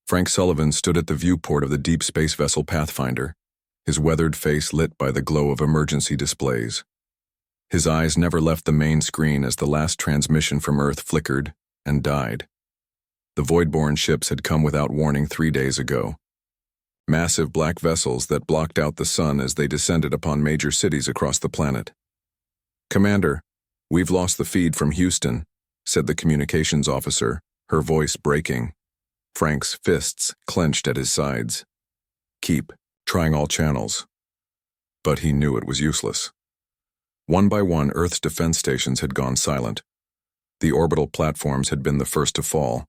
Frank Sullivan stood at the viewport of the deep space vessel Pathfinder, his weathered face lit by the glow of emergency displays. His eyes never left the main screen as the last transmission from Earth flickered and died. The Voidborn ships had come without warning 3 days ago. Massive black vessels that blocked out the sun as they descended upon major cities across the planet. "Commander, we've lost the feed from Houston," said the communications officer, her voice breaking. Frank's fists clenched at his sides. Keep trying all channels. But he knew it was useless. One by one, Earth's defense stations had gone silent. The orbital platforms had been the first to fall,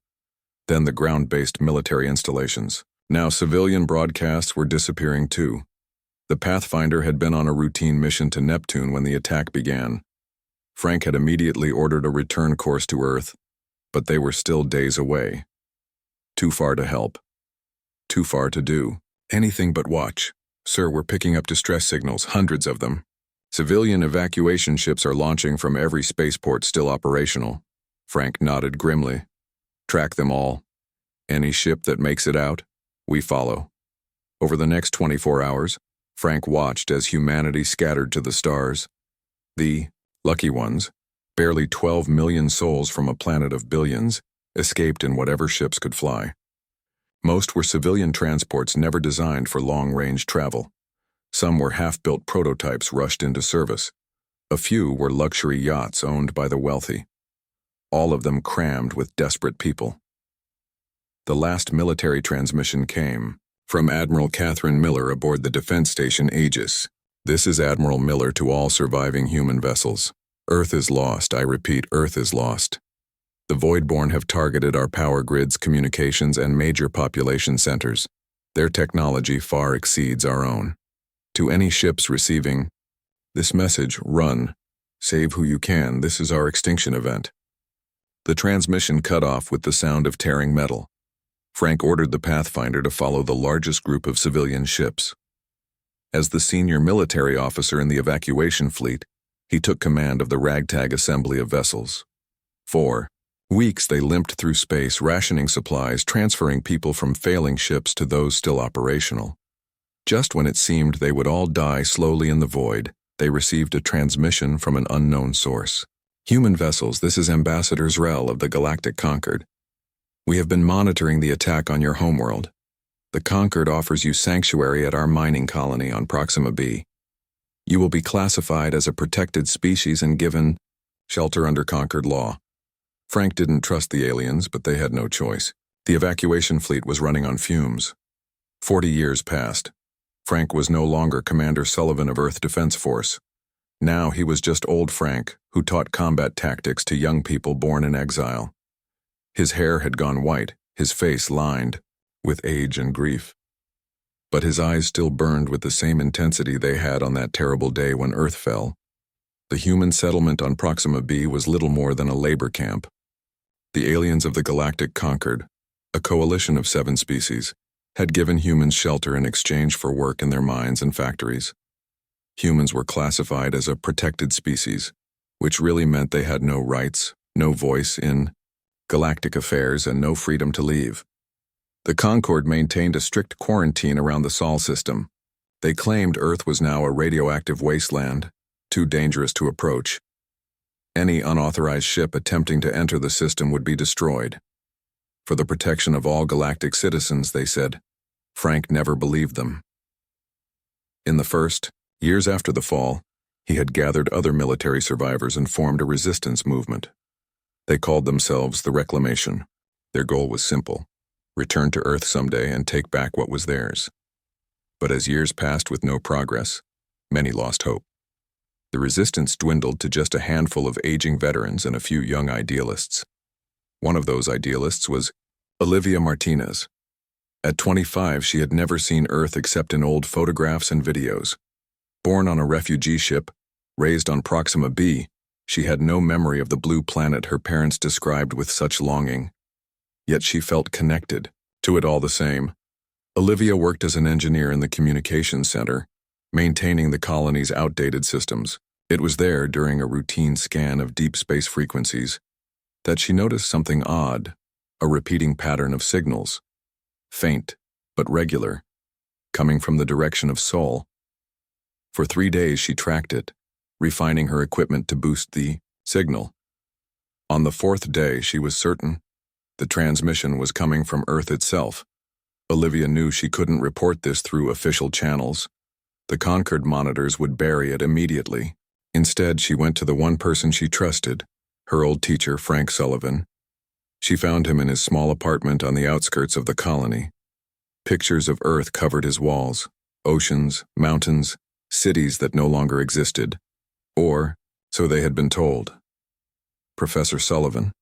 then the ground-based military installations. Now civilian broadcasts were disappearing too. The Pathfinder had been on a routine mission to Neptune when the attack began. Frank had immediately ordered a return course to Earth, but they were still days away. Too far to help. Too far to do. Anything but watch. "Sir, we're picking up distress signals, hundreds of them. Civilian evacuation ships are launching from every spaceport still operational." Frank nodded grimly. "Track them all. Any ship that makes it out, we follow." Over the next 24 hours, Frank watched as humanity scattered to the stars. The lucky ones, barely 12 million souls from a planet of billions, escaped in whatever ships could fly. Most were civilian transports never designed for long-range travel. Some were half-built prototypes rushed into service. A few were luxury yachts owned by the wealthy. All of them crammed with desperate people. The last military transmission came from Admiral Catherine Miller aboard the defense station Aegis. "This is Admiral Miller to all surviving human vessels. Earth is lost, I repeat, Earth is lost. The Voidborn have targeted our power grids, communications, and major population centers. Their technology far exceeds our own. To any ships receiving this message, run. Save who you can, this is our extinction event." The transmission cut off with the sound of tearing metal. Frank ordered the Pathfinder to follow the largest group of civilian ships. As the senior military officer in the evacuation fleet, he took command of the ragtag assembly of vessels. For weeks they limped through space, rationing supplies, transferring people from failing ships to those still operational. Just when it seemed they would all die slowly in the void, they received a transmission from an unknown source. "Human vessels, this is Ambassador Zrel of the Galactic Concord. We have been monitoring the attack on your homeworld. The Concord offers you sanctuary at our mining colony on Proxima B. You will be classified as a protected species and given shelter under Concord law." Frank didn't trust the aliens, but they had no choice. The evacuation fleet was running on fumes. 40 years passed. Frank was no longer Commander Sullivan of Earth Defense Force. Now he was just old Frank, who taught combat tactics to young people born in exile. His hair had gone white, his face lined with age and grief. But his eyes still burned with the same intensity they had on that terrible day when Earth fell. The human settlement on Proxima B was little more than a labor camp. The aliens of the Galactic Concord, a coalition of 7 species, had given humans shelter in exchange for work in their mines and factories. Humans were classified as a protected species, which really meant they had no rights, no voice in galactic affairs, and no freedom to leave. The Concord maintained a strict quarantine around the Sol system. They claimed Earth was now a radioactive wasteland, too dangerous to approach. Any unauthorized ship attempting to enter the system would be destroyed. For the protection of all galactic citizens, they said. Frank never believed them. In the first years after the fall, he had gathered other military survivors and formed a resistance movement. They called themselves the Reclamation. Their goal was simple: return to Earth someday and take back what was theirs. But as years passed with no progress, many lost hope. The resistance dwindled to just a handful of aging veterans and a few young idealists. One of those idealists was Olivia Martinez. At 25, she had never seen Earth except in old photographs and videos. Born on a refugee ship, raised on Proxima B, she had no memory of the blue planet her parents described with such longing. Yet she felt connected to it all the same. Olivia worked as an engineer in the communications center, maintaining the colony's outdated systems. It was there, during a routine scan of deep space frequencies, that she noticed something odd, a repeating pattern of signals. faint but regular, coming from the direction of Sol. For 3 days she tracked it, refining her equipment to boost the signal. On the 4th day, she was certain the transmission was coming from Earth itself. Olivia knew she couldn't report this through official channels. The Concord monitors would bury it immediately. Instead, she went to the one person she trusted, her old teacher, Frank Sullivan. She found him in his small apartment on the outskirts of the colony. Pictures of Earth covered his walls, oceans, mountains, cities that no longer existed. Or, so they had been told. "Professor Sullivan,"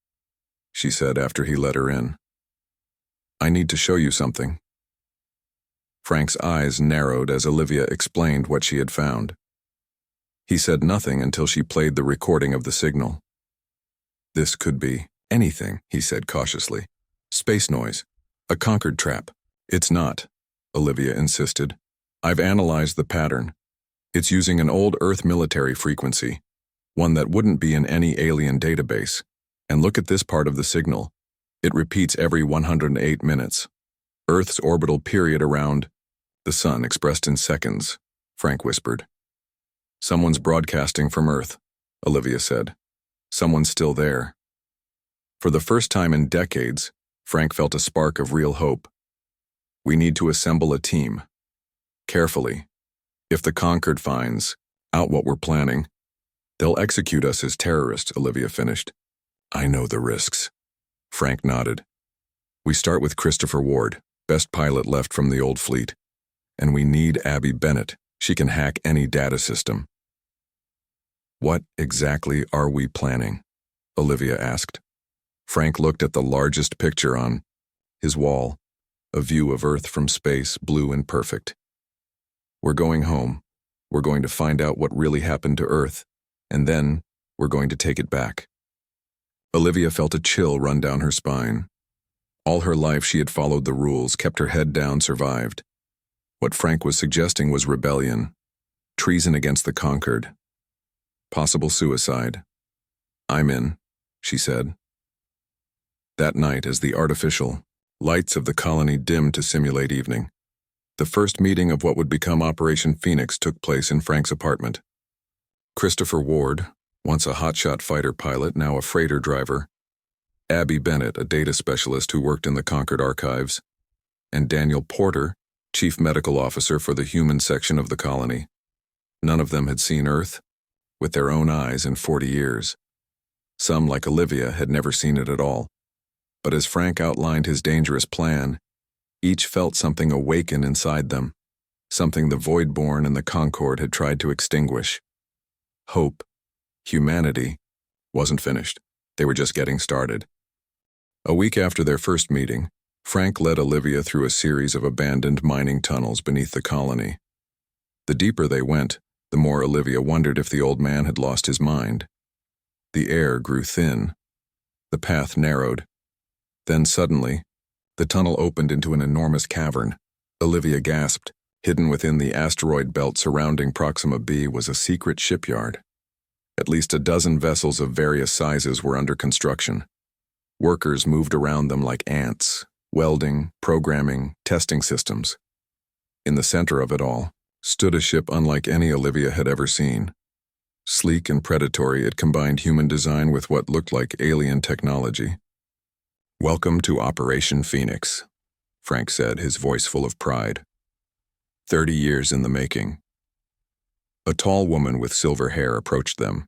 she said after he let her in. "I need to show you something." Frank's eyes narrowed as Olivia explained what she had found. He said nothing until she played the recording of the signal. "This could be anything," he said cautiously. "Space noise. A Concord trap." "It's not," Olivia insisted. "I've analyzed the pattern. It's using an old Earth military frequency, one that wouldn't be in any alien database. And look at this part of the signal. It repeats every 108 minutes. Earth's orbital period around the sun expressed in seconds," Frank whispered. "Someone's broadcasting from Earth," Olivia said. "Someone's still there." For the first time in decades, Frank felt a spark of real hope. "We need to assemble a team. Carefully. If the Concord finds out what we're planning, they'll execute us as terrorists," Olivia finished. "I know the risks." Frank nodded. "We start with Christopher Ward, best pilot left from the old fleet. And we need Abby Bennett. She can hack any data system." "What exactly are we planning?" Olivia asked. Frank looked at the largest picture on his wall, a view of Earth from space, blue and perfect. "We're going home. We're going to find out what really happened to Earth, and then we're going to take it back." Olivia felt a chill run down her spine. All her life she had followed the rules, kept her head down, survived. What Frank was suggesting was rebellion, treason against the Concord, possible suicide. "I'm in," she said. That night, as the artificial lights of the colony dimmed to simulate evening, the first meeting of what would become Operation Phoenix took place in Frank's apartment. Christopher Ward, once a hotshot fighter pilot, now a freighter driver, Abby Bennett, a data specialist who worked in the Concord archives, and Daniel Porter, chief medical officer for the human section of the colony. None of them had seen Earth with their own eyes in 40 years. Some, like Olivia, had never seen it at all. But as Frank outlined his dangerous plan, each felt something awaken inside them, something the Voidborn and the Concord had tried to extinguish. Hope, humanity, wasn't finished. They were just getting started. A week after their first meeting, Frank led Olivia through a series of abandoned mining tunnels beneath the colony. The deeper they went, the more Olivia wondered if the old man had lost his mind. The air grew thin. The path narrowed. Then suddenly, the tunnel opened into an enormous cavern. Olivia gasped. Hidden within the asteroid belt surrounding Proxima b was a secret shipyard. At least a dozen vessels of various sizes were under construction. Workers moved around them like ants, welding, programming, testing systems. In the center of it all stood a ship unlike any Olivia had ever seen. Sleek and predatory, it combined human design with what looked like alien technology. "Welcome to Operation Phoenix," Frank said, his voice full of pride. 30 years in the making. A tall woman with silver hair approached them.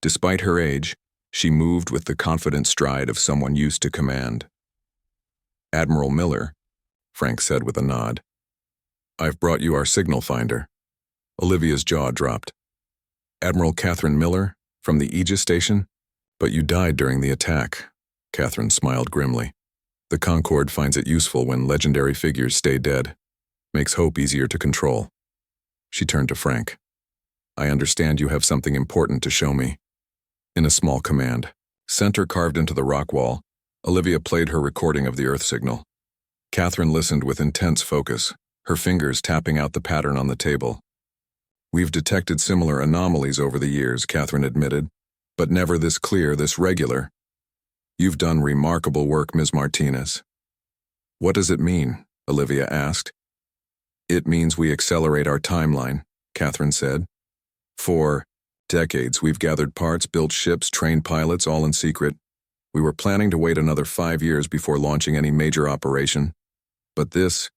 Despite her age, she moved with the confident stride of someone used to command. "Admiral Miller," Frank said with a nod. "I've brought you our signal finder." Olivia's jaw dropped. "Admiral Catherine Miller, from the Aegis station? But you died during the attack." Catherine smiled grimly. "The Concord finds it useful when legendary figures stay dead. Makes hope easier to control." She turned to Frank. "I understand you have something important to show me." In a small command center carved into the rock wall, Olivia played her recording of the Earth signal. Catherine listened with intense focus, her fingers tapping out the pattern on the table. "We've detected similar anomalies over the years," Catherine admitted, "but never this clear, this regular. You've done remarkable work, Ms. Martinez." What does it mean? Olivia asked. It means we accelerate our timeline, Catherine said. For decades, we've gathered parts, built ships, trained pilots, all in secret. We were planning to wait another 5 years before launching any major operation. But this,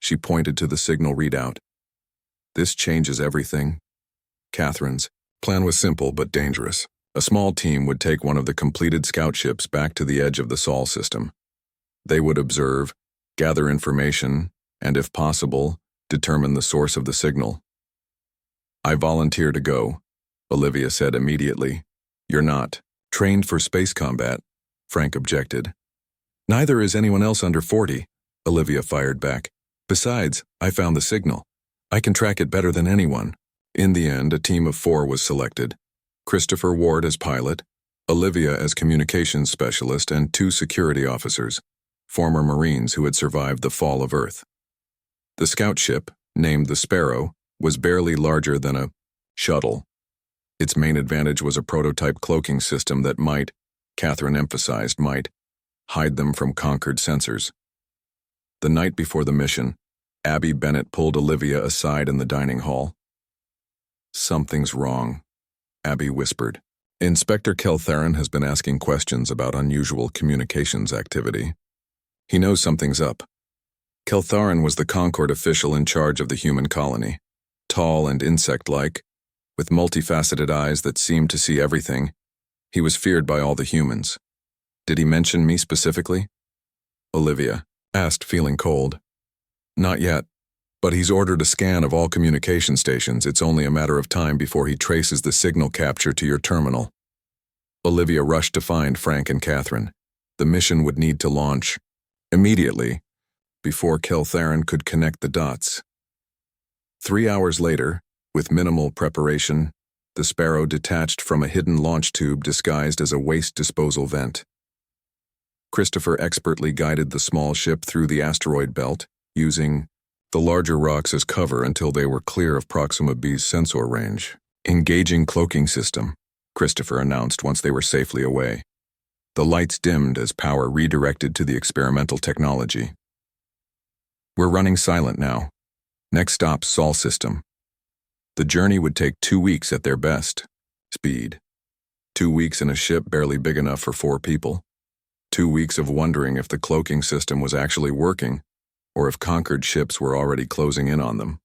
she pointed to the signal readout. This changes everything. Catherine's plan was simple but dangerous. A small team would take one of the completed scout ships back to the edge of the Sol system. They would observe, gather information, and if possible, determine the source of the signal. I volunteer to go, Olivia said immediately. You're not trained for space combat, Frank objected. Neither is anyone else under 40, Olivia fired back. Besides, I found the signal. I can track it better than anyone. In the end, a team of 4 was selected. Christopher Ward as pilot, Olivia as communications specialist, and 2 security officers, former Marines who had survived the fall of Earth. The scout ship, named the Sparrow, was barely larger than a shuttle. Its main advantage was a prototype cloaking system that might, Catherine emphasized, hide them from conquered sensors. The night before the mission, Abby Bennett pulled Olivia aside in the dining hall. Something's wrong, Abby whispered. Inspector Keltharin has been asking questions about unusual communications activity. He knows something's up. Keltharin was the Concord official in charge of the human colony. Tall and insect-like, with multifaceted eyes that seemed to see everything, he was feared by all the humans. Did he mention me specifically? Olivia asked, feeling cold. Not yet, but he's ordered a scan of all communication stations. It's only a matter of time before he traces the signal capture to your terminal. Olivia rushed to find Frank and Catherine. The mission would need to launch immediately, before Keltharin could connect the dots. 3 hours later, with minimal preparation, the Sparrow detached from a hidden launch tube disguised as a waste disposal vent. Christopher expertly guided the small ship through the asteroid belt, using the larger rocks as cover until they were clear of Proxima B's sensor range. Engaging cloaking system, Christopher announced once they were safely away. The lights dimmed as power redirected to the experimental technology. We're running silent now. Next stop, Sol system. The journey would take 2 weeks at their best speed. 2 weeks in a ship barely big enough for 4 people. 2 weeks of wondering if the cloaking system was actually working, or if conquered ships were already closing in on them.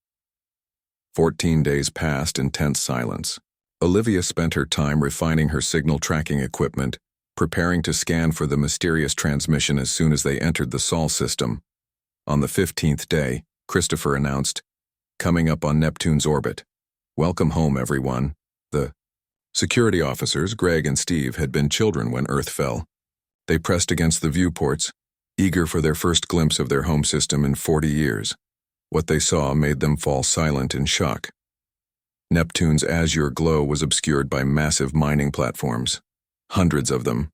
14 days passed in tense silence. Olivia spent her time refining her signal tracking equipment, preparing to scan for the mysterious transmission as soon as they entered the Sol system. On the 15th day, Christopher announced, coming up on Neptune's orbit. Welcome home, everyone. The security officers, Greg and Steve, had been children when Earth fell. They pressed against the viewports, eager for their first glimpse of their home system in 40 years. What they saw made them fall silent in shock. Neptune's azure glow was obscured by massive mining platforms. Hundreds of them.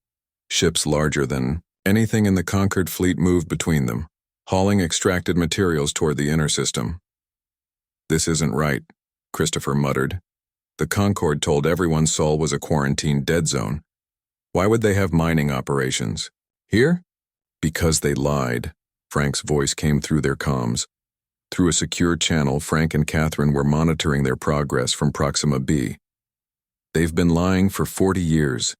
Ships larger than anything in the conquered fleet moved between them, hauling extracted materials toward the inner system. This isn't right, Christopher muttered. The Concorde told everyone Sol was a quarantined dead zone. Why would they have mining operations? Here? Because they lied. Frank's voice came through their comms. Through a secure channel, Frank and Catherine were monitoring their progress from Proxima B. They've been lying for 40 years.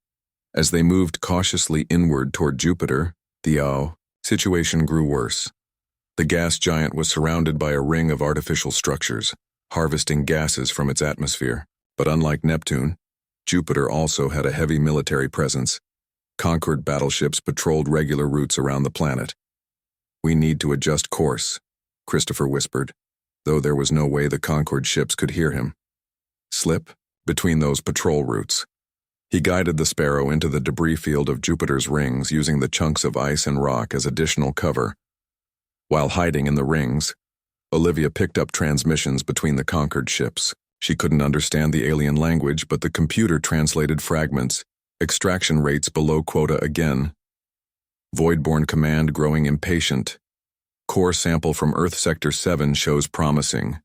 As they moved cautiously inward toward Jupiter, the situation grew worse. The gas giant was surrounded by a ring of artificial structures, harvesting gases from its atmosphere. But unlike Neptune, Jupiter also had a heavy military presence. Conquered battleships patrolled regular routes around the planet. We need to adjust course, Christopher whispered, though there was no way the Concord ships could hear him. Slip between those patrol routes. He guided the Sparrow into the debris field of Jupiter's rings, using the chunks of ice and rock as additional cover. While hiding in the rings, Olivia picked up transmissions between the conquered ships. She couldn't understand the alien language, but the computer translated fragments, extraction rates below quota again. Voidborn command growing impatient. Core sample from Earth Sector 7 shows promising.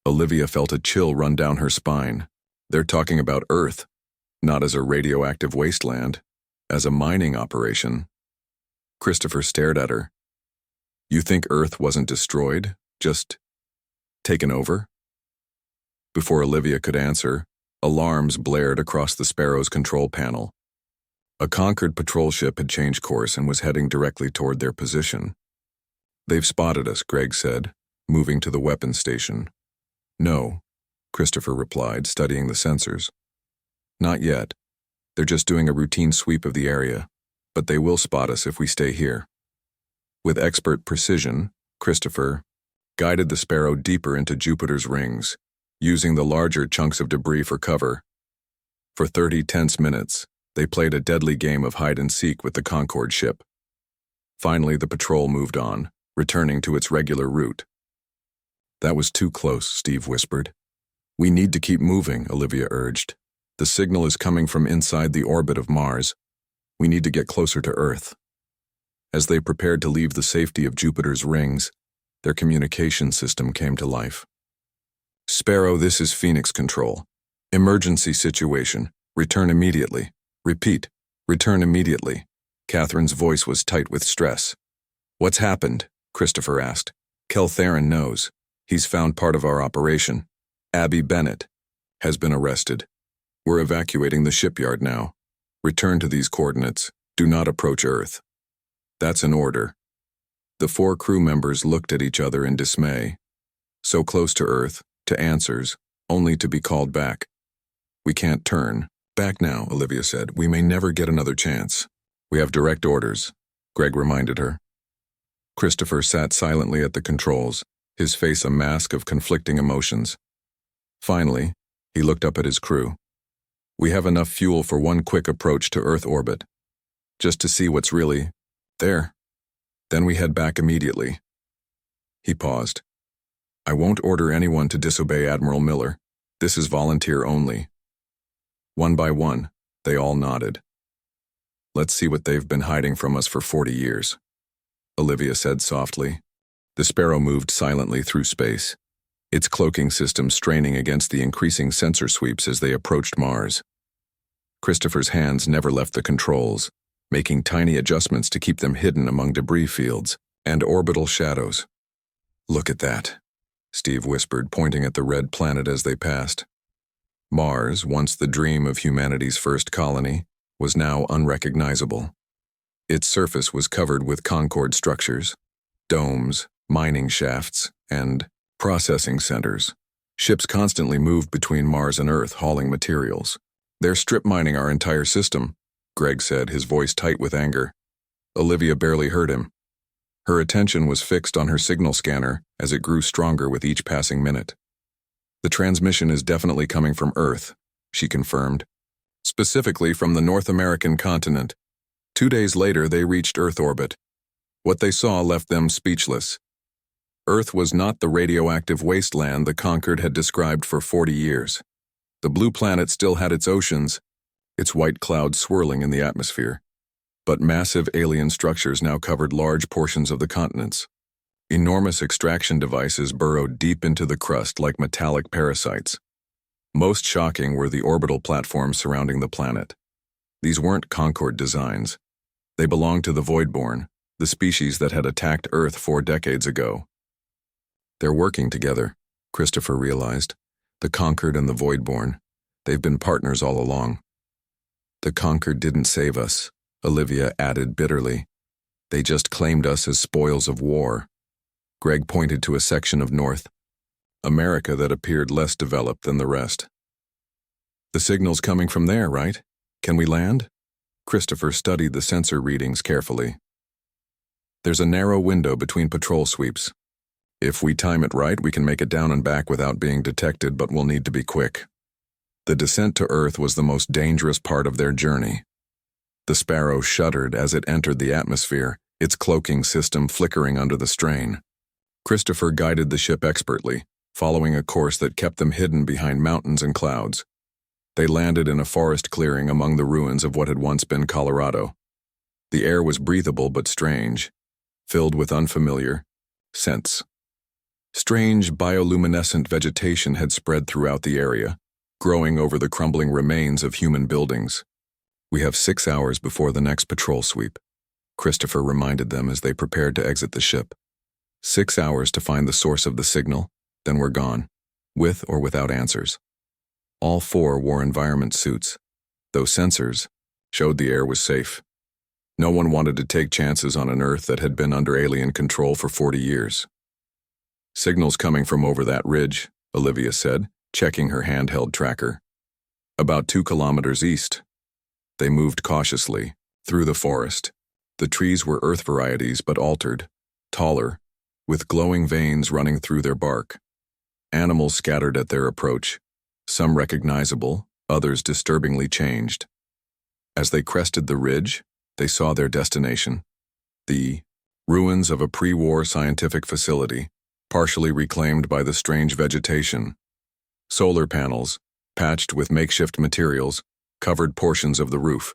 Olivia felt a chill run down her spine. They're talking about Earth, not as a radioactive wasteland, as a mining operation. Christopher stared at her, You think Earth wasn't destroyed, just taken over? Before Olivia could answer, alarms blared across the Sparrow's control panel. A Concord patrol ship had changed course and was heading directly toward their position. "They've spotted us," Greg said, moving to the weapons station. "No," Christopher replied, studying the sensors. "Not yet. They're just doing a routine sweep of the area, but they will spot us if we stay here." With expert precision, Christopher guided the Sparrow deeper into Jupiter's rings, using the larger chunks of debris for cover. For 30 tense minutes, they played a deadly game of hide-and-seek with the Concorde ship. Finally, the patrol moved on, returning to its regular route. "That was too close," Steve whispered. "We need to keep moving," Olivia urged. "The signal is coming from inside the orbit of Mars. We need to get closer to Earth." As they prepared to leave the safety of Jupiter's rings, their communication system came to life. "Sparrow, this is Phoenix Control. Emergency situation. Return immediately. Repeat, return immediately." Catherine's voice was tight with stress. "What's happened?" Christopher asked. "Kel Theron knows. He's found part of our operation. Abby Bennett has been arrested. We're evacuating the shipyard now. Return to these coordinates. Do not approach Earth." "That's an order." The 4 crew members looked at each other in dismay. So close to Earth, to answers, only to be called back. "We can't turn back now," Olivia said. "We may never get another chance." "We have direct orders," Greg reminded her. Christopher sat silently at the controls, his face a mask of conflicting emotions. Finally, he looked up at his crew. "We have enough fuel for one quick approach to Earth orbit, just to see what's really there. Then we head back immediately." He paused. "I won't order anyone to disobey Admiral Miller. This is volunteer only." One by one, they all nodded. "Let's see what they've been hiding from us for 40 years, Olivia said softly. The Sparrow moved silently through space, its cloaking system straining against the increasing sensor sweeps as they approached Mars. Christopher's hands never left the controls, making tiny adjustments to keep them hidden among debris fields and orbital shadows. "Look at that," Steve whispered, pointing at the red planet as they passed. Mars, once the dream of humanity's first colony, was now unrecognizable. Its surface was covered with Concorde structures, domes, mining shafts, and processing centers. Ships constantly moved between Mars and Earth hauling materials. "They're strip mining our entire system," Greg said, his voice tight with anger. Olivia barely heard him. Her attention was fixed on her signal scanner as it grew stronger with each passing minute. "The transmission is definitely coming from Earth," she confirmed. "Specifically from the North American continent." 2 days later, they reached Earth orbit. What they saw left them speechless. Earth was not the radioactive wasteland the Concorde had described for 40 years. The blue planet still had its oceans, its white clouds swirling in the atmosphere. But massive alien structures now covered large portions of the continents. Enormous extraction devices burrowed deep into the crust like metallic parasites. Most shocking were the orbital platforms surrounding the planet. These weren't Concorde designs. They belonged to the Voidborn, the species that had attacked Earth 4 decades ago. They're working together, Christopher realized. The Concorde and the Voidborn. They've been partners all along. "The Concorde didn't save us," Olivia added bitterly. "They just claimed us as spoils of war." Greg pointed to a section of North America that appeared less developed than the rest. "The signal's coming from there, right? Can we land?" Christopher studied the sensor readings carefully. "There's a narrow window between patrol sweeps. If we time it right, we can make it down and back without being detected, but we'll need to be quick." The descent to Earth was the most dangerous part of their journey. The Sparrow shuddered as it entered the atmosphere, its cloaking system flickering under the strain. Christopher guided the ship expertly, following a course that kept them hidden behind mountains and clouds. They landed in a forest clearing among the ruins of what had once been Colorado. The air was breathable but strange, filled with unfamiliar scents. Strange bioluminescent vegetation had spread throughout the area, growing over the crumbling remains of human buildings. "We have 6 hours before the next patrol sweep," Christopher reminded them as they prepared to exit the ship. 6 hours to find the source of the signal, then we're gone, with or without answers. All 4 wore environment suits, though sensors showed the air was safe. No one wanted to take chances on an Earth that had been under alien control for 40 years. Signals coming from over that ridge, Olivia said, checking her handheld tracker. About 2 kilometers east. They moved cautiously, through the forest. The trees were Earth varieties but altered, taller, with glowing veins running through their bark. Animals scattered at their approach, some recognizable, others disturbingly changed. As they crested the ridge, they saw their destination. The ruins of a pre-war scientific facility, partially reclaimed by the strange vegetation. Solar panels, patched with makeshift materials, covered portions of the roof.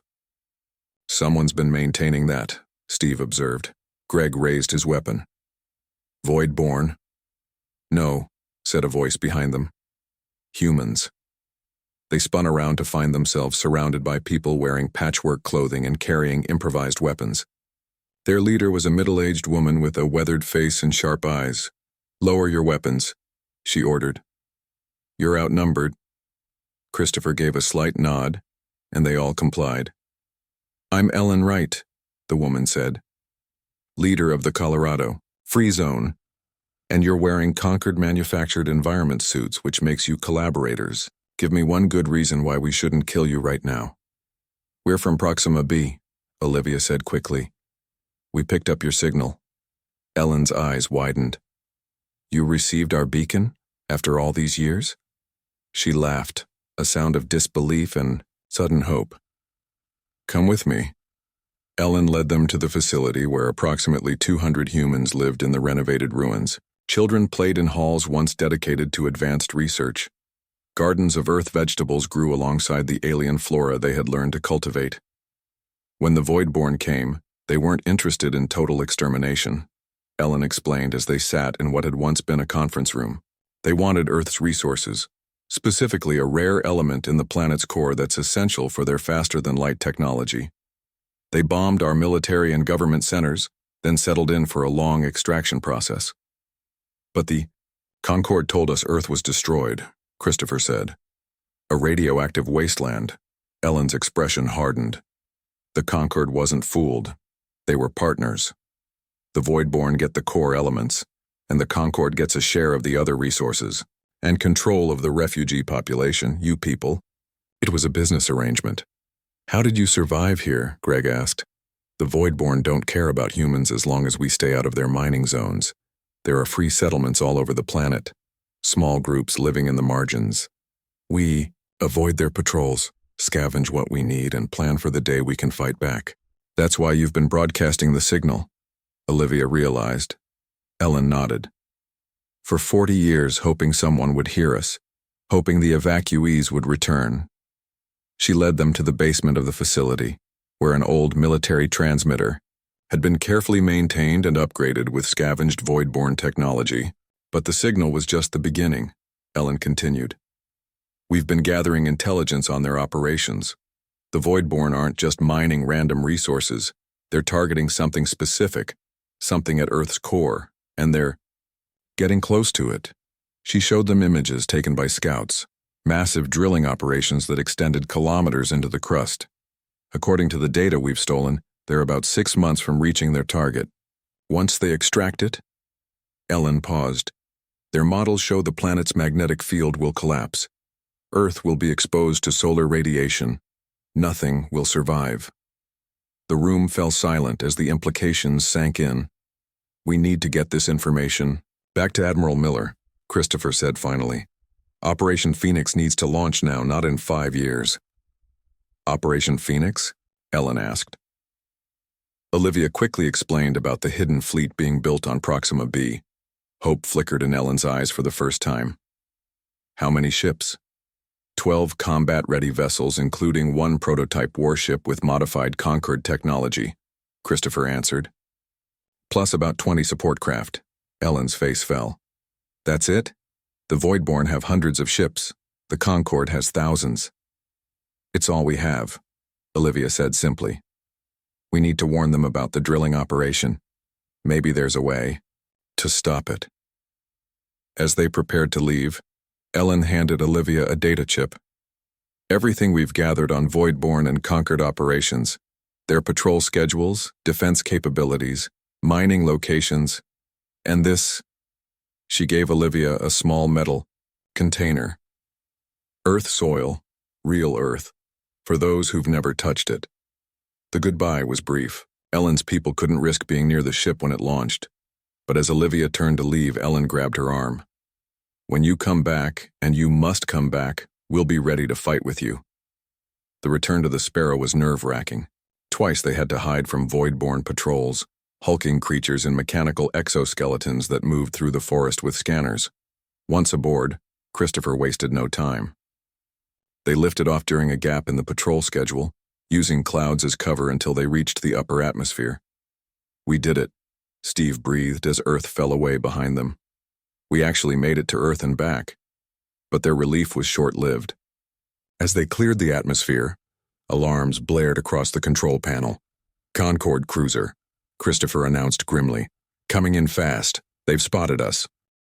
Someone's been maintaining that, Steve observed. Greg raised his weapon. Void-born? No, said a voice behind them. Humans. They spun around to find themselves surrounded by people wearing patchwork clothing and carrying improvised weapons. Their leader was a middle-aged woman with a weathered face and sharp eyes. Lower your weapons, she ordered. You're outnumbered. Christopher gave a slight nod, and they all complied. I'm Ellen Wright, the woman said. Leader of the Colorado Free Zone. And you're wearing Concord-manufactured environment suits, which makes you collaborators. Give me one good reason why we shouldn't kill you right now. We're from Proxima B, Olivia said quickly. We picked up your signal. Ellen's eyes widened. You received our beacon, after all these years? She laughed, a sound of disbelief and sudden hope. Come with me. Ellen led them to the facility where approximately 200 humans lived in the renovated ruins. Children played in halls once dedicated to advanced research. Gardens of Earth vegetables grew alongside the alien flora they had learned to cultivate. When the Voidborn came, they weren't interested in total extermination, Ellen explained as they sat in what had once been a conference room. They wanted Earth's resources, specifically a rare element in the planet's core that's essential for their faster-than-light technology. They bombed our military and government centers, then settled in for a long extraction process. But the Concord told us Earth was destroyed, Christopher said. A radioactive wasteland. Ellen's expression hardened. The Concord wasn't fooled. They were partners. The Voidborn get the core elements, and the Concord gets a share of the other resources, and control of the refugee population, you people. It was a business arrangement. How did you survive here? Greg asked. The Voidborn don't care about humans as long as we stay out of their mining zones. There are free settlements all over the planet. Small groups living in the margins. We avoid their patrols, scavenge what we need, and plan for the day we can fight back. That's why you've been broadcasting the signal, Olivia realized. Ellen nodded. For 40 years, hoping someone would hear us, hoping the evacuees would return. She led them to the basement of the facility, where an old military transmitter had been carefully maintained and upgraded with scavenged Voidborn technology. But the signal was just the beginning, Ellen continued. We've been gathering intelligence on their operations. The Voidborn aren't just mining random resources. They're targeting something specific, something at Earth's core, and they're getting close to it. She showed them images taken by scouts, massive drilling operations that extended kilometers into the crust. According to the data we've stolen, they're about 6 months from reaching their target. Once they extract it, Ellen paused. Their models show the planet's magnetic field will collapse. Earth will be exposed to solar radiation. Nothing will survive. The room fell silent as the implications sank in. We need to get this information. Back to Admiral Miller, Christopher said finally. Operation Phoenix needs to launch now, not in 5 years. Operation Phoenix? Ellen asked. Olivia quickly explained about the hidden fleet being built on Proxima B. Hope flickered in Ellen's eyes for the first time. How many ships? 12 combat-ready vessels, including 1 prototype warship with modified Concord technology, Christopher answered. Plus about 20 support craft. Ellen's face fell. That's it? The Voidborn have hundreds of ships. The Concord has thousands. It's all we have, Olivia said simply. We need to warn them about the drilling operation. Maybe there's a way. to stop it. As they prepared to leave, Ellen handed Olivia a data chip. Everything we've gathered on Voidborn and Conquered operations, their patrol schedules, defense capabilities, mining locations, and this, she gave Olivia a small metal container. Earth soil, real Earth, for those who've never touched it. The goodbye was brief. Ellen's people couldn't risk being near the ship when it launched, but as Olivia turned to leave, Ellen grabbed her arm. When you come back, and you must come back, we'll be ready to fight with you. The return to the Sparrow was nerve-wracking. Twice they had to hide from Voidborn patrols, hulking creatures in mechanical exoskeletons that moved through the forest with scanners. Once aboard, Christopher wasted no time. They lifted off during a gap in the patrol schedule, using clouds as cover until they reached the upper atmosphere. We did it, Steve breathed as Earth fell away behind them. We actually made it to Earth and back. But their relief was short-lived. As they cleared the atmosphere, alarms blared across the control panel. Concorde cruiser, Christopher announced grimly. Coming in fast. They've spotted us.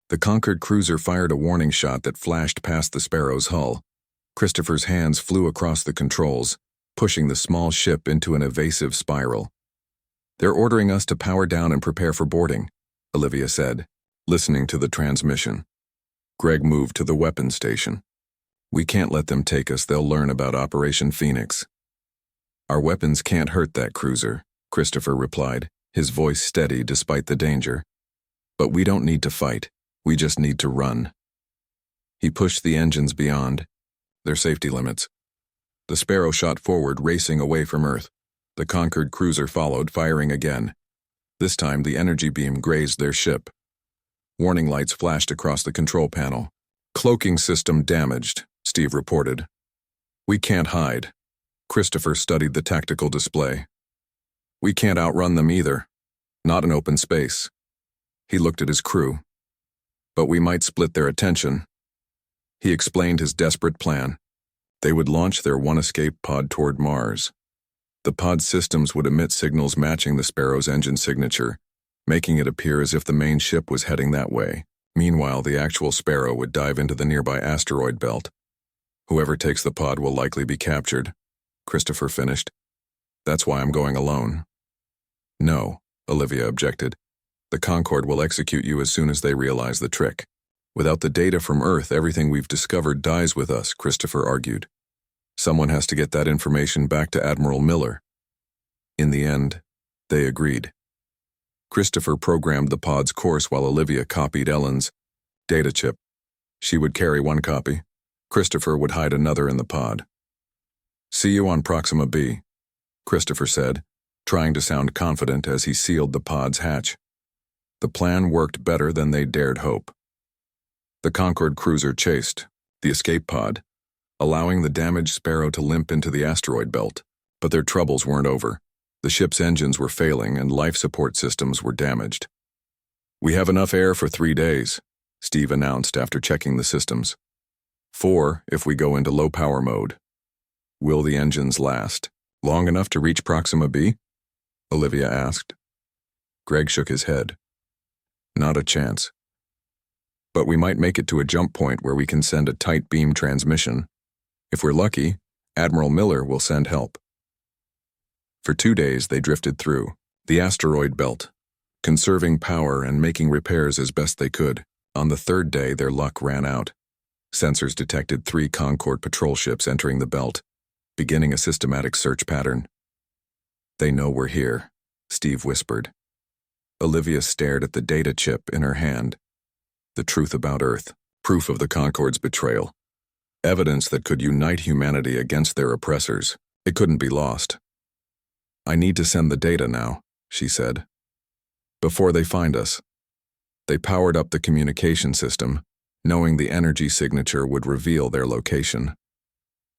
The Conquered cruiser fired a warning shot that flashed past the Sparrow's hull. Christopher's hands flew across the controls, pushing the small ship into an evasive spiral. They're ordering us to power down and prepare for boarding, Olivia said, listening to the transmission. Greg moved to the weapons station. We can't let them take us. They'll learn about Operation Phoenix. Our weapons can't hurt that cruiser, Christopher replied, his voice steady despite the danger. But we don't need to fight. We just need to run. He pushed the engines beyond their safety limits. The Sparrow shot forward, racing away from Earth. The Conquered cruiser followed, firing again. This time, the energy beam grazed their ship. Warning lights flashed across the control panel. Cloaking system damaged, Steve reported. We can't hide. Christopher studied the tactical display. We can't outrun them either. Not in open space. He looked at his crew. But we might split their attention. He explained his desperate plan. They would launch their one escape pod toward Mars. The pod systems would emit signals matching the Sparrow's engine signature, making it appear as if the main ship was heading that way. Meanwhile, the actual Sparrow would dive into the nearby asteroid belt. Whoever takes the pod will likely be captured, Christopher finished. That's why I'm going alone. No, Olivia objected. The Concorde will execute you as soon as they realize the trick. Without the data from Earth, everything we've discovered dies with us, Christopher argued. Someone has to get that information back to Admiral Miller. In the end, they agreed. Christopher programmed the pod's course while Olivia copied Ellen's data chip. She would carry one copy. Christopher would hide another in the pod. See you on Proxima B, Christopher said, trying to sound confident as he sealed the pod's hatch. The plan worked better than they dared hope. The Conquered cruiser chased the escape pod, allowing the damaged Sparrow to limp into the asteroid belt. But their troubles weren't over. The ship's engines were failing and life support systems were damaged. We have enough air for 3 days, Steve announced after checking the systems. 4 if we go into low power mode. Will the engines last long enough to reach Proxima B? Olivia asked. Greg shook his head. Not a chance. But we might make it to a jump point where we can send a tight beam transmission. If we're lucky, Admiral Miller will send help. For 2 days, they drifted through the asteroid belt, conserving power and making repairs as best they could. On the 3rd day, their luck ran out. Sensors detected 3 Concorde patrol ships entering the belt, beginning a systematic search pattern. They know we're here, Steve whispered. Olivia stared at the data chip in her hand. The truth about Earth, proof of the Concorde's betrayal. Evidence that could unite humanity against their oppressors. It couldn't be lost. I need to send the data now, she said. Before they find us. They powered up the communication system, knowing the energy signature would reveal their location.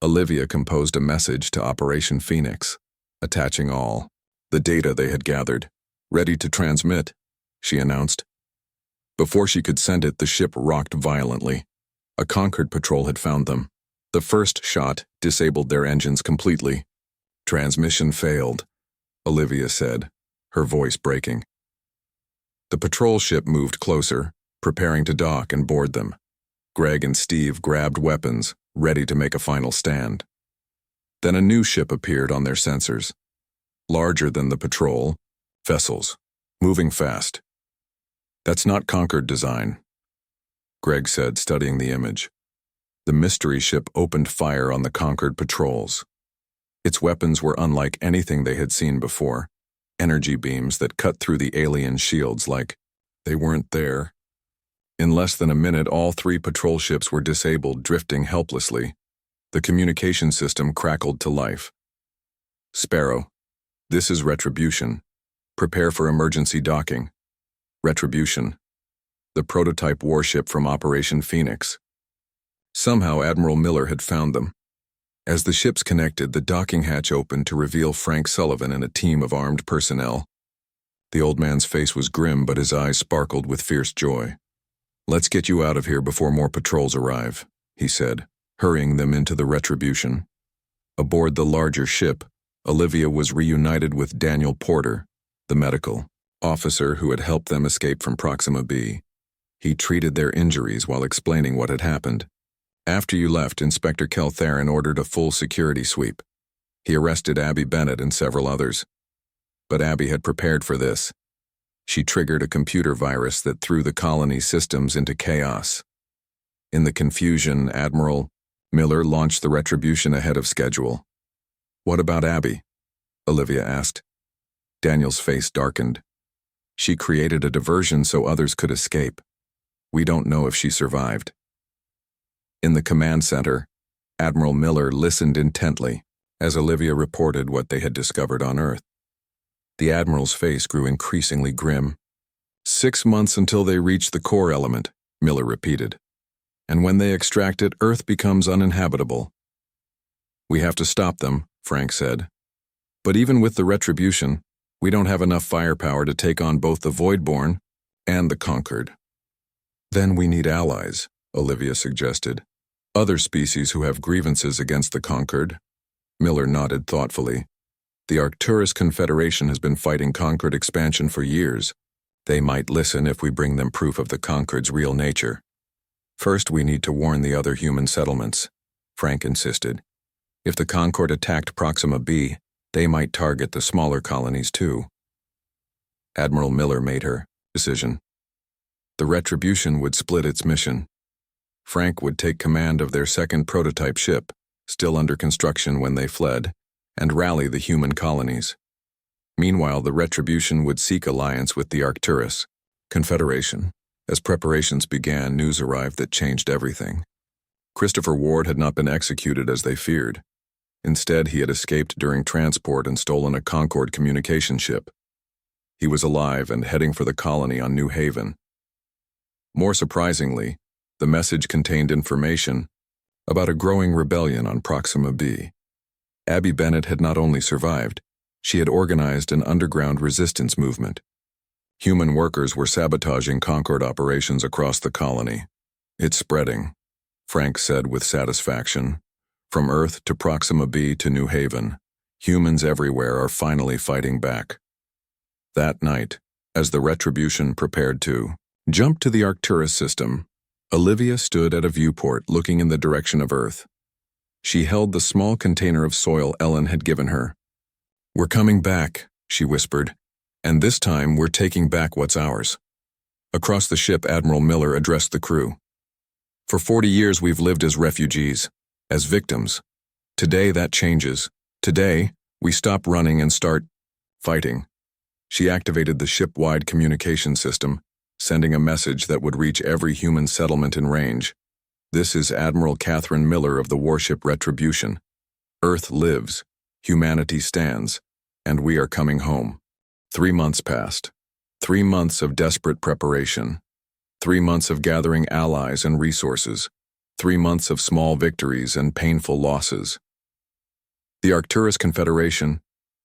Olivia composed a message to Operation Phoenix, attaching all the data they had gathered. Ready to transmit, she announced. Before she could send it, the ship rocked violently. A Conquered patrol had found them. The first shot disabled their engines completely. Transmission failed, Olivia said, her voice breaking. The patrol ship moved closer, preparing to dock and board them. Greg and Steve grabbed weapons, ready to make a final stand. Then a new ship appeared on their sensors. Larger than the patrol, vessels, moving fast. "That's not Concord design," Greg said, studying the image. The mystery ship opened fire on the Concord patrols. Its weapons were unlike anything they had seen before, energy beams that cut through the alien shields like they weren't there. In less than a minute, all 3 patrol ships were disabled, drifting helplessly. The communication system crackled to life. "Sparrow, this is Retribution. Prepare for emergency docking." Retribution, the prototype warship from Operation Phoenix. Somehow Admiral Miller had found them. As the ships connected, the docking hatch opened to reveal Frank Sullivan and a team of armed personnel. The old man's face was grim, but his eyes sparkled with fierce joy. "Let's get you out of here before more patrols arrive," he said, hurrying them into the Retribution. Aboard the larger ship, Olivia was reunited with Daniel Porter, the medical officer who had helped them escape from Proxima B. He treated their injuries while explaining what had happened. "After you left, Inspector Keltherin ordered a full security sweep. He arrested Abby Bennett and several others. But Abby had prepared for this. She triggered a computer virus that threw the colony's systems into chaos. In the confusion, Admiral Miller launched the Retribution ahead of schedule." "What about Abby?" Olivia asked. Daniel's face darkened. "She created a diversion so others could escape. We don't know if she survived." In the command center, Admiral Miller listened intently as Olivia reported what they had discovered on Earth. The Admiral's face grew increasingly grim. 6 months until they reach the core element," Miller repeated. "And when they extract it, Earth becomes uninhabitable." "We have to stop them," Frank said. "But even with the Retribution, we don't have enough firepower to take on both the Voidborn and the Conquered." "Then we need allies," Olivia suggested. "Other species who have grievances against the Conquered." Miller nodded thoughtfully. "The Arcturus Confederation has been fighting Conquered expansion for years. They might listen if we bring them proof of the Conquered's real nature." "First, we need to warn the other human settlements," Frank insisted. "If the Concord attacked Proxima B, they might target the smaller colonies too." Admiral Miller made her decision. The Retribution would split its mission. Frank would take command of their second prototype ship, still under construction when they fled, and rally the human colonies. Meanwhile, the Retribution would seek alliance with the Arcturus Confederation. As preparations began, news arrived that changed everything. Christopher Ward had not been executed as they feared. Instead, he had escaped during transport and stolen a Concord communication ship. He was alive and heading for the colony on New Haven. More surprisingly, the message contained information about a growing rebellion on Proxima B. Abby Bennett had not only survived, she had organized an underground resistance movement. Human workers were sabotaging Concord operations across the colony. "It's spreading," Frank said with satisfaction. "From Earth to Proxima B to New Haven, humans everywhere are finally fighting back." That night, as the Retribution prepared to jump to the Arcturus system, Olivia stood at a viewport looking in the direction of Earth. She held the small container of soil Ellen had given her. "We're coming back," she whispered, "and this time we're taking back what's ours." Across the ship, Admiral Miller addressed the crew. "For 40 years we've lived as refugees, as victims. Today that changes. Today, we stop running and start fighting." She activated the ship-wide communication system, sending a message that would reach every human settlement in range. "This is Admiral Catherine Miller of the warship Retribution. Earth lives, humanity stands, and we are coming home." 3 months passed. 3 months of desperate preparation. 3 months of gathering allies and resources. 3 months of small victories and painful losses. The Arcturus Confederation,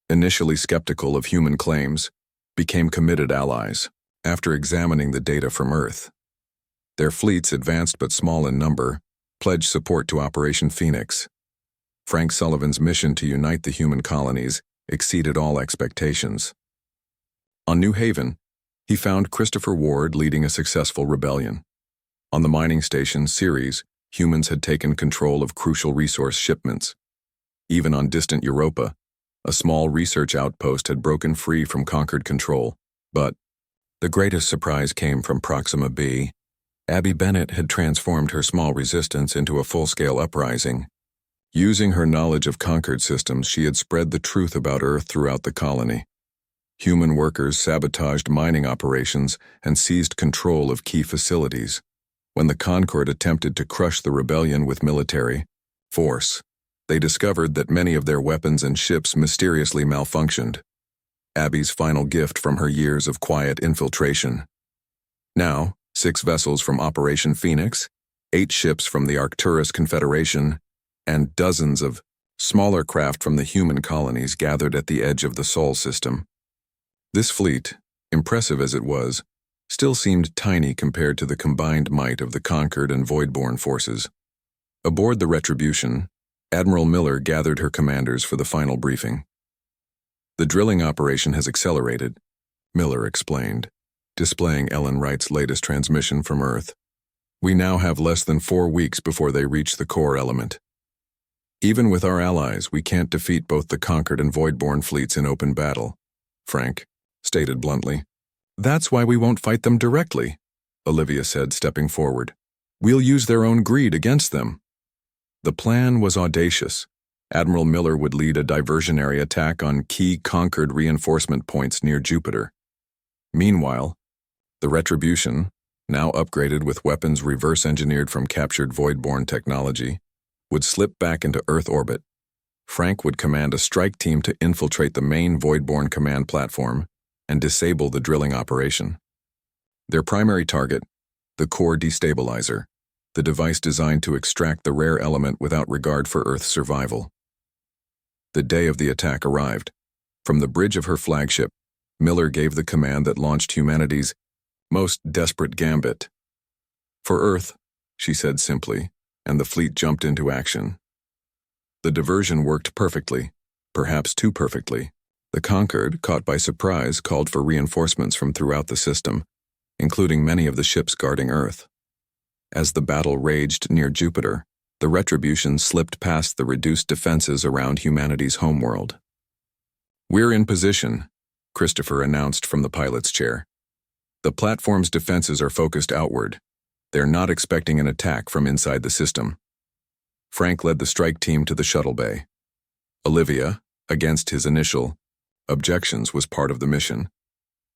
initially skeptical of human claims, became committed allies. After examining the data from Earth, their fleets, advanced but small in number, pledged support to Operation Phoenix. Frank Sullivan's mission to unite the human colonies exceeded all expectations. On New Haven, He found Christopher Ward leading a successful rebellion. On the mining station Ceres, humans had taken control of crucial resource shipments. Even on distant Europa, a small research outpost had broken free from conquered control. But the greatest surprise came from Proxima B. Abby Bennett had transformed her small resistance into a full-scale uprising. Using her knowledge of conquered systems, she had spread the truth about Earth throughout the colony. Human workers sabotaged mining operations and seized control of key facilities. When the Concord attempted to crush the rebellion with military force, they discovered that many of their weapons and ships mysteriously malfunctioned. Abby's final gift from her years of quiet infiltration. Now, 6 vessels from Operation Phoenix, 8 ships from the Arcturus Confederation, and dozens of smaller craft from the human colonies gathered at the edge of the Sol system. This fleet, impressive as it was, still seemed tiny compared to the combined might of the conquered and voidborn forces. Aboard the Retribution, Admiral Miller gathered her commanders for the final briefing. "The drilling operation has accelerated," Miller explained, displaying Ellen Wright's latest transmission from Earth. "We now have less than 4 weeks before they reach the core element. Even with our allies, we can't defeat both the conquered and voidborn fleets in open battle," Frank stated bluntly. "That's why we won't fight them directly," Olivia said, stepping forward. "We'll use their own greed against them." The plan was audacious. Admiral Miller would lead a diversionary attack on key conquered reinforcement points near Jupiter. Meanwhile, the Retribution, now upgraded with weapons reverse-engineered from captured voidborn technology, would slip back into Earth orbit. Frank would command a strike team to infiltrate the main voidborn command platform and disable the drilling operation. Their primary target, the core destabilizer, the device designed to extract the rare element without regard for Earth's survival. The day of the attack arrived. From the bridge of her flagship, Miller gave the command that launched humanity's most desperate gambit. "For Earth," she said simply, and the fleet jumped into action. The diversion worked perfectly, perhaps too perfectly. The Conquered, caught by surprise, called for reinforcements from throughout the system, including many of the ships guarding Earth. As the battle raged near Jupiter, the Retribution slipped past the reduced defenses around humanity's homeworld. "We're in position," Christopher announced from the pilot's chair. "The platform's defenses are focused outward. They're not expecting an attack from inside the system." Frank led the strike team to the shuttle bay. Olivia, against his initial objections, was part of the mission.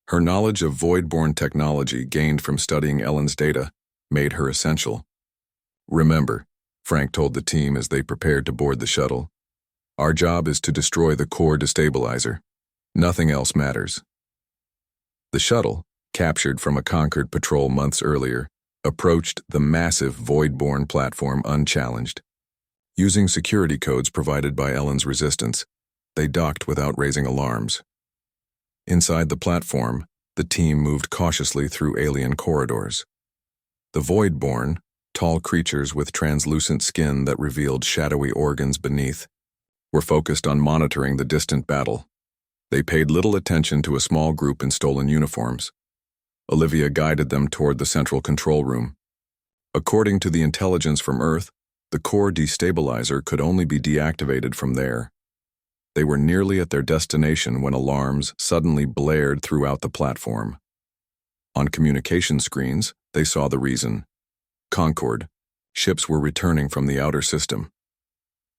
Her knowledge of voidborn technology gained from studying Ellen's data made her essential. "Remember," Frank told the team as they prepared to board the shuttle, "our job is to destroy the core destabilizer. Nothing else matters." The shuttle, captured from a conquered patrol months earlier, approached the massive voidborn platform unchallenged. Using security codes provided by Ellen's resistance, they docked without raising alarms. Inside the platform, the team moved cautiously through alien corridors. The voidborn, tall creatures with translucent skin that revealed shadowy organs beneath, were focused on monitoring the distant battle. They paid little attention to a small group in stolen uniforms. Olivia guided them toward the central control room. According to the intelligence from Earth, the core destabilizer could only be deactivated from there. They were nearly at their destination when alarms suddenly blared throughout the platform. On communication screens, they saw the reason. Concord. Ships were returning from the outer system.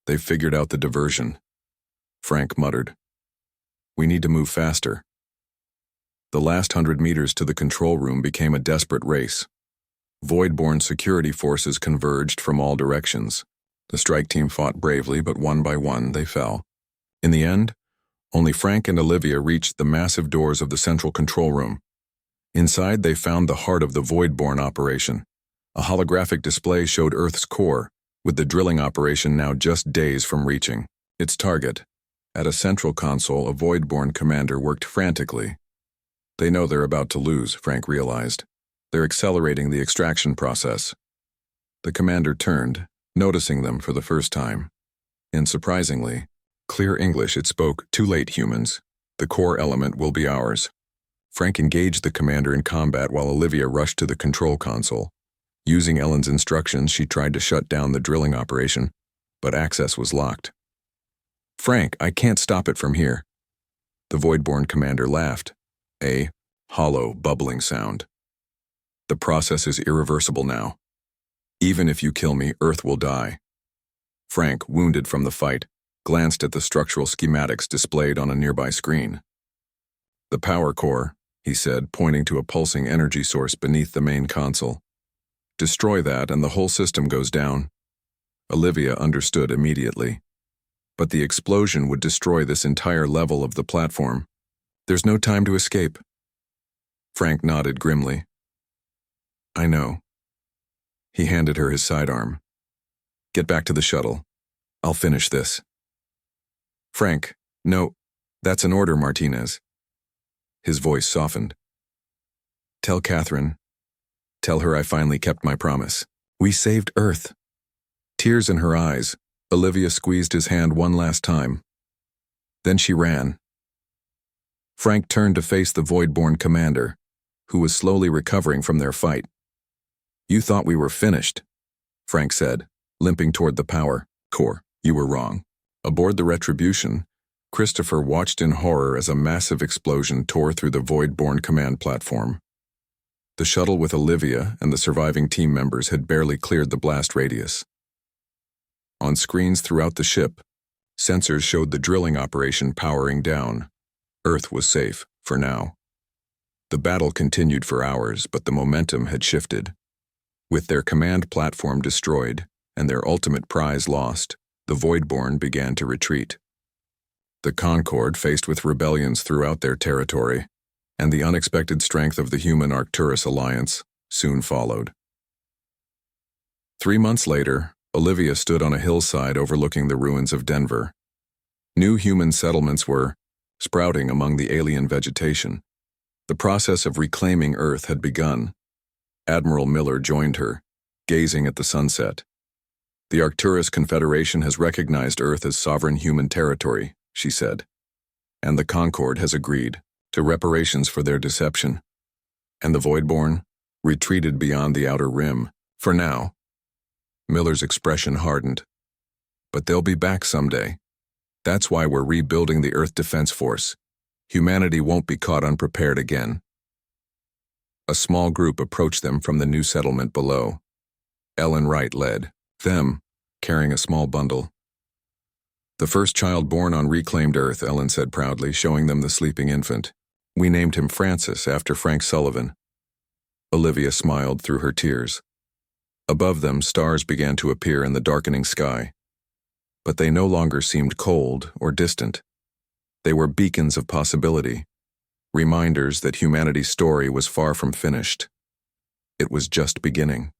"They've figured out the diversion," Frank muttered. "We need to move faster." The last 100 meters to the control room became a desperate race. Voidborn security forces converged from all directions. The strike team fought bravely, but one by one they fell. In the end, only Frank and Olivia reached the massive doors of the central control room. Inside, they found the heart of the Voidborn operation. A holographic display showed Earth's core, with the drilling operation now just days from reaching its target. At a central console, a Voidborn commander worked frantically. "They know they're about to lose," Frank realized. "They're accelerating the extraction process." The commander turned, noticing them for the first time. In surprisingly clear English, it spoke, "Too late, humans. The core element will be ours." Frank engaged the commander in combat while Olivia rushed to the control console. Using Ellen's instructions, she tried to shut down the drilling operation, but access was locked. "Frank, I can't stop it from here." The Voidborn commander laughed, a hollow, bubbling sound. "The process is irreversible now. Even if you kill me, Earth will die." Frank, wounded from the fight, glanced at the structural schematics displayed on a nearby screen. "The power core," he said, pointing to a pulsing energy source beneath the main console. "Destroy that and the whole system goes down." Olivia understood immediately. But the explosion would destroy this entire level of the platform. "There's no time to escape." Frank nodded grimly. "I know." He handed her his sidearm. "Get back to the shuttle. I'll finish this." "Frank, no, that's an order, Martinez." His voice softened. "Tell Catherine. Tell her I finally kept my promise. We saved Earth." Tears in her eyes, Olivia squeezed his hand one last time. Then she ran. Frank turned to face the Voidborn commander, who was slowly recovering from their fight. "You thought we were finished," Frank said, limping toward the power core. "You were wrong." Aboard the Retribution, Christopher watched in horror as a massive explosion tore through the Voidborn command platform. The shuttle with Olivia and the surviving team members had barely cleared the blast radius. On screens throughout the ship, sensors showed the drilling operation powering down. Earth was safe, for now. The battle continued for hours, but the momentum had shifted. With their command platform destroyed and their ultimate prize lost, the Voidborn began to retreat. The Concord, faced with rebellions throughout their territory, and the unexpected strength of the human Arcturus alliance, soon followed. 3 months later, Olivia stood on a hillside overlooking the ruins of Denver. New human settlements were sprouting among the alien vegetation. The process of reclaiming Earth had begun. Admiral Miller joined her, gazing at the sunset. "The Arcturus Confederation has recognized Earth as sovereign human territory," she said. "And the Concord has agreed to reparations for their deception. And the Voidborn retreated beyond the outer rim, for now." Miller's expression hardened. "But they'll be back someday. That's why we're rebuilding the Earth Defense Force. Humanity won't be caught unprepared again." A small group approached them from the new settlement below. Ellen Wright led them, carrying a small bundle. "The first child born on reclaimed Earth," Ellen said proudly, showing them the sleeping infant. "We named him Francis, after Frank Sullivan." Olivia smiled through her tears. Above them, stars began to appear in the darkening sky. But they no longer seemed cold or distant. They were beacons of possibility, reminders that humanity's story was far from finished. It was just beginning.